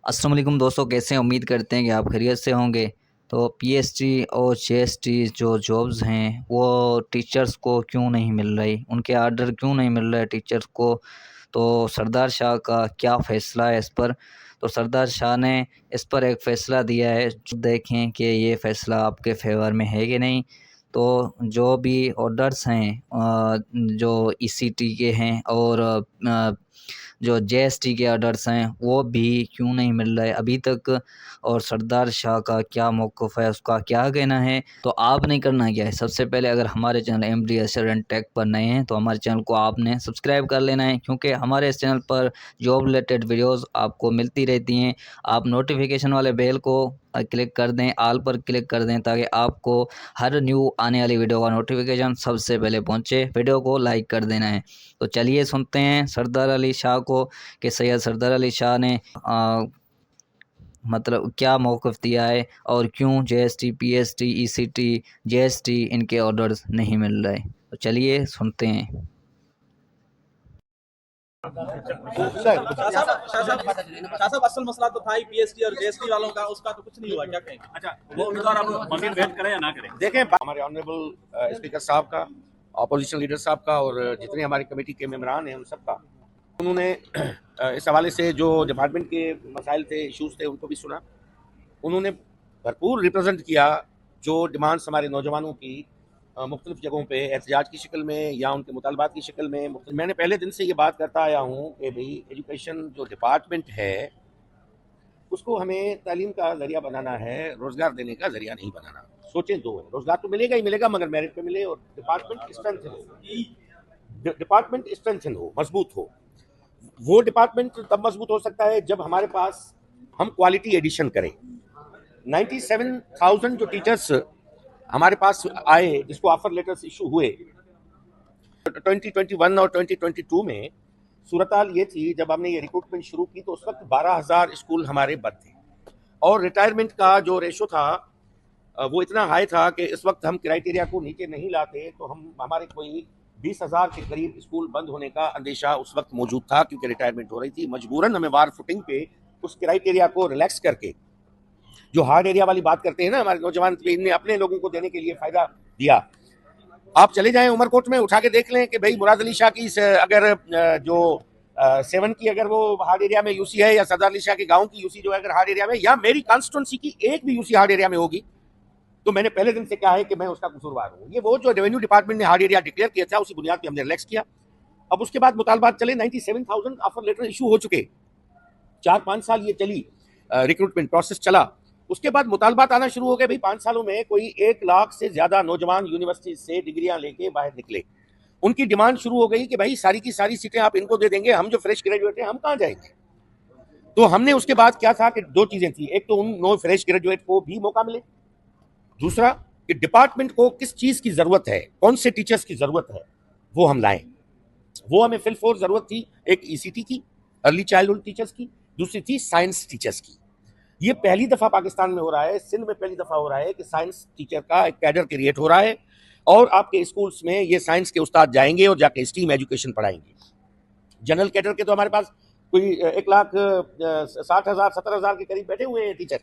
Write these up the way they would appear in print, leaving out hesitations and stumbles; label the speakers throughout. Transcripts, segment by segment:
Speaker 1: अस्सलाम वालेकुम दोस्तों, कैसे हैं? उम्मीद करते हैं कि आप खैरियत से होंगे। तो पीएसटी और जेएसटी जो जॉब्स हैं वो टीचर्स को क्यों नहीं मिल रही, उनके आर्डर क्यों नहीं मिल रहे टीचर्स को। तो सरदार शाह का क्या फ़ैसला है इस पर? तो सरदार शाह ने इस पर एक फ़ैसला दिया है, जो देखें कि ये फ़ैसला आपके फ़ेवर में है कि नहीं। तो जो भी ऑर्डर्स हैं जो ईसीटी के हैं और जो जेएसटी के ऑर्डर्स हैं वो भी क्यों नहीं मिल रहे अभी तक, और सरदार शाह का क्या मौक़िफ़ है, उसका क्या कहना है। तो आपने करना क्या है, सबसे पहले अगर हमारे चैनल एमडी एसएल टेक पर नए हैं तो हमारे चैनल को आपने सब्सक्राइब कर लेना है, क्योंकि हमारे इस चैनल पर जॉब रिलेटेड वीडियोज़ आपको मिलती रहती हैं। आप नोटिफिकेशन वाले बेल को क्लिक कर दें, ऑल पर क्लिक कर दें, ताकि आपको हर न्यू आने वाली वीडियो का नोटिफिकेशन सबसे पहले पहुंचे। वीडियो को लाइक कर देना है। तो चलिए सुनते हैं सरदार अली शाह को कि सैयद सरदार अली शाह ने मतलब क्या मौक़िफ़ दिया है और क्यों जेएसटी, पीएसटी, ईसीटी, जेएसटी इनके ऑर्डर्स नहीं मिल रहे। तो चलिए सुनते हैं।
Speaker 2: शाह साहब, असल मसला तो था ही पीएसटी और जेएसटी वालों का, उसका तो कुछ नहीं हुआ, क्या कहेंगे?
Speaker 3: अच्छा, वो उम्मीदवार अब मजीद वेट करें या ना करें?
Speaker 4: देखें, हमारे ऑनरेबल स्पीकर साहब का, अपोजिशन लीडर साहब का और जितने हमारी कमेटी के मेंबरान हैं उन सब का, उन्होंने इस हवाले से जो डिपार्टमेंट के मसाइल थे, इश्यूज थे, उनको भी सुना। उन्होंने भरपूर रिप्रेजेंट किया जो डिमांड्स हमारे नौजवानों की मुख्तलिफ जगहों पे एहतजाज की शक्ल में या उनके मुतालबात की शक्ल में। मैंने पहले दिन से ये बात करता आया हूँ कि भाई एजुकेशन जो डिपार्टमेंट है उसको हमें तालीम का जरिया बनाना है, रोजगार देने का जरिया नहीं बनाना। सोचें दो है, रोजगार तो मिलेगा ही मिलेगा, मगर मेरिट पे मिले और डिपार्टमेंट स्ट्रेंथन हो, मजबूत हो। वो डिपार्टमेंट तब मजबूत हो सकता है जब हमारे पास हम क्वालिटी एडिशन करें। 97,000 जो टीचर्स हमारे पास आए, जिसको ऑफर लेटर्स इशू हुए 2021 और 2022 में, सूरत हाल ये थी जब हमने ये रिक्रूटमेंट शुरू की तो उस वक्त 12,000 स्कूल हमारे बंद थे और रिटायरमेंट का जो रेशो था वो इतना हाई था कि इस वक्त हम क्राइटेरिया को नीचे नहीं लाते तो हमारे कोई 20,000 के करीब स्कूल बंद होने का अंदेशा उस वक्त मौजूद था, क्योंकि रिटायरमेंट हो रही थी। मजबूरन हमें वार फुटिंग पे उस क्राइटेरिया को रिलैक्स करके, जो हार्ड एरिया वाली बात करते हैं ना हमारे नौजवान, इनने अपने लोगों को देने के लिए फायदा दिया। आप चले जाएं उमरकोट में, उठा के देख लें कि भाई मुराद अली शाह की अगर जो 7 की अगर वो हार्ड एरिया में यूसी है, या सरदार अली शाह के गांव की यूसी जो है अगर हार्ड एरिया में, या मेरी कॉन्स्टिट्यूंसी की एक भी यूसी हार्ड एरिया में होगी, तो मैंने पहले दिन से कहा है कि मैं उसका कसूरवार हूं। ये वो जो रेवेन्यू डिपार्टमेंट ने हार्ड एरिया डिक्लेयर किया था, उसी बुनियाद पर हमने रिलैक्स किया। अब उसके बाद मुतालबात चले, 97,000 ऑफर लेटर इशू हो चुके, 4-5 साल ये चली, रिक्रूटमेंट प्रोसेस चला। उसके बाद मुतालबात आना शुरू हो गए। भाई 5 सालों में कोई 1 लाख से ज्यादा नौजवान यूनिवर्सिटी से डिग्रियां लेके बाहर निकले। उनकी डिमांड शुरू हो गई कि भाई सारी की सारी सीटें आप इनको दे देंगे, हम जो फ्रेश ग्रेजुएट हैं हम कहाँ जाएंगे। तो हमने उसके बाद क्या था कि 2 चीजें थी, एक तो उन नो फ्रेश ग्रेजुएट को भी मौका मिले, दूसरा कि डिपार्टमेंट को किस चीज की जरूरत है, कौन से टीचर्स की जरूरत है, वो हम लाएं। वो हमें फिल फोर जरूरत थी, एक ईसीटी की, अर्ली चाइल्डहुड टीचर्स की, दूसरी थी साइंस टीचर्स की। ये पहली दफा पाकिस्तान में हो रहा है, सिंध में पहली दफा हो रहा है कि साइंस टीचर का एक कैडर क्रिएट हो रहा है और आपके स्कूल्स में ये साइंस के उस्ताद जाएंगे और जाके स्टीम एजुकेशन पढ़ाएंगे। जनरल कैडर के तो हमारे पास कोई 1,60,000 70,000 के करीब बैठे हुए हैं टीचर।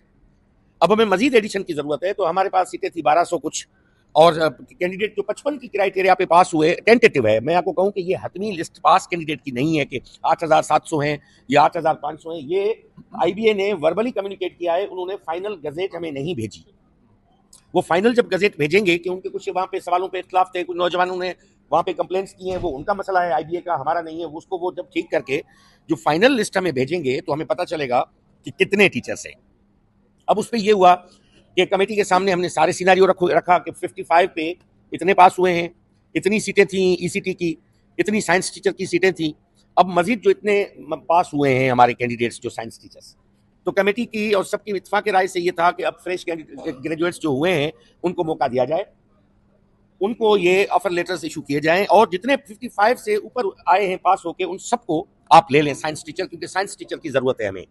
Speaker 4: अब हमें मजीद एडिशन की जरूरत है, तो हमारे पास सीटें थी 1200 कुछ, और कैंडिडेट जो 55 की क्राइटेरिया पे पास हुए, टेंटेटिव है, मैं आपको कहूं कि ये हतमी लिस्ट पास कैंडिडेट की नहीं है कि 8,700 हैं या 8,500 हैं। ये आईबीए ने वर्बली कम्युनिकेट किया है, उन्होंने फाइनल गजेट हमें नहीं भेजी। वो फाइनल जब गजेट भेजेंगे, कि उनके कुछ वहां पे सवालों पे इख्तलाफ थे, कुछ नौजवानों ने वहां पे कंप्लेंट्स की हैं, वो उनका मसला है, आईबीए का, हमारा नहीं है। उसको वो जब ठीक करके जो फाइनल लिस्ट हमें भेजेंगे तो हमें पता चलेगा कि कितने टीचर्स हैं। अब उस पर यह हुआ कि कमेटी के सामने हमने सारे सिनारियो रखा कि 55 पे इतने पास हुए हैं, इतनी सीटें थी ईसीटी की, इतनी साइंस टीचर की सीटें थी। अब मजीद जो इतने पास हुए हैं हमारे कैंडिडेट्स जो साइंस टीचर्स, तो कमेटी की और सबकी इत्तेफाक राय से ये था कि अब फ्रेश ग्रेजुएट्स जो हुए हैं उनको मौका दिया जाए, उनको ये ऑफर लेटर्स इशू किए जाएं, और जितने 55 से ऊपर आए हैं पास होके उन सबको आप ले लें साइंस टीचर, क्योंकि साइंस टीचर की जरूरत है हमें।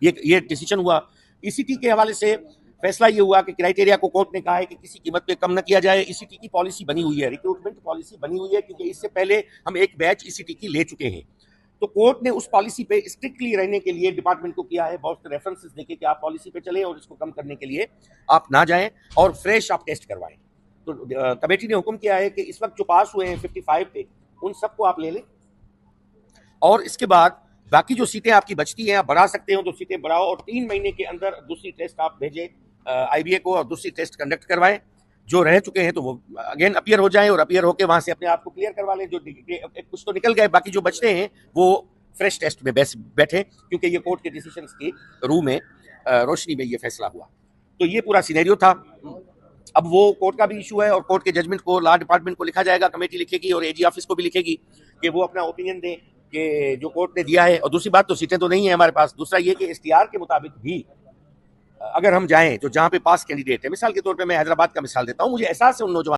Speaker 4: ये डिसीजन हुआ। ईसीटी के हवाले से फैसला ये हुआ कि क्राइटेरिया को कोर्ट ने कहा है कि किसी कीमत पे कम न किया जाए। ईसीटी की पॉलिसी बनी हुई है, रिक्रूटमेंट पॉलिसी बनी हुई है, क्योंकि इससे पहले हम एक बैच ईसीटी की ले चुके हैं। तो कोर्ट ने उस पॉलिसी पे स्ट्रिक्टली रहने के लिए डिपार्टमेंट को किया है, बहुत से रेफरेंसेस देके कि आप पॉलिसी पे चलें और इसको कम करने के लिए आप ना जाएं और फ्रेश आप टेस्ट करवाएं। तो कमेटी ने हुक्म किया है कि इस वक्त जो पास हुए हैं 55 पे, उन सबको आप ले लें और इसके बाद बाकी जो सीटें आपकी बचती हैं आप बढ़ा सकते हो तो सीटें बढ़ाओ और 3 महीने के अंदर दूसरी टेस्ट आप भेजें IBA को और दूसरी टेस्ट कंडक्ट करवाएं। जो रह चुके हैं तो वो अगेन अपीयर हो जाएं और अपीयर होकर वहां से अपने आप को क्लियर करवा लें। जो कुछ तो निकल गए, बाकी जो बचते हैं वो फ्रेश टेस्ट में बैठे, क्योंकि ये कोर्ट के डिसीजंस की रूह में रोशनी में ये फैसला हुआ। तो ये पूरा सिनेरियो था। अब वो कोर्ट का भी इशू है और कोर्ट के जजमेंट को लॉ डिपार्टमेंट को लिखा जाएगा, कमेटी लिखेगी और AG ऑफिस को भी लिखेगी कि वो अपना ओपिनियन दें कि जो कोर्ट ने दिया है। और दूसरी बात, तो सीटें तो नहीं है हमारे पास। दूसरा ये कि STR के मुताबिक भी अगर हम जाएं तो जहां पे पास कैंडिडेट है, मिसाल के तौर पे मैं हैदराबाद का मिसाल देता हूं, मुझे एहसास है उन नौजवान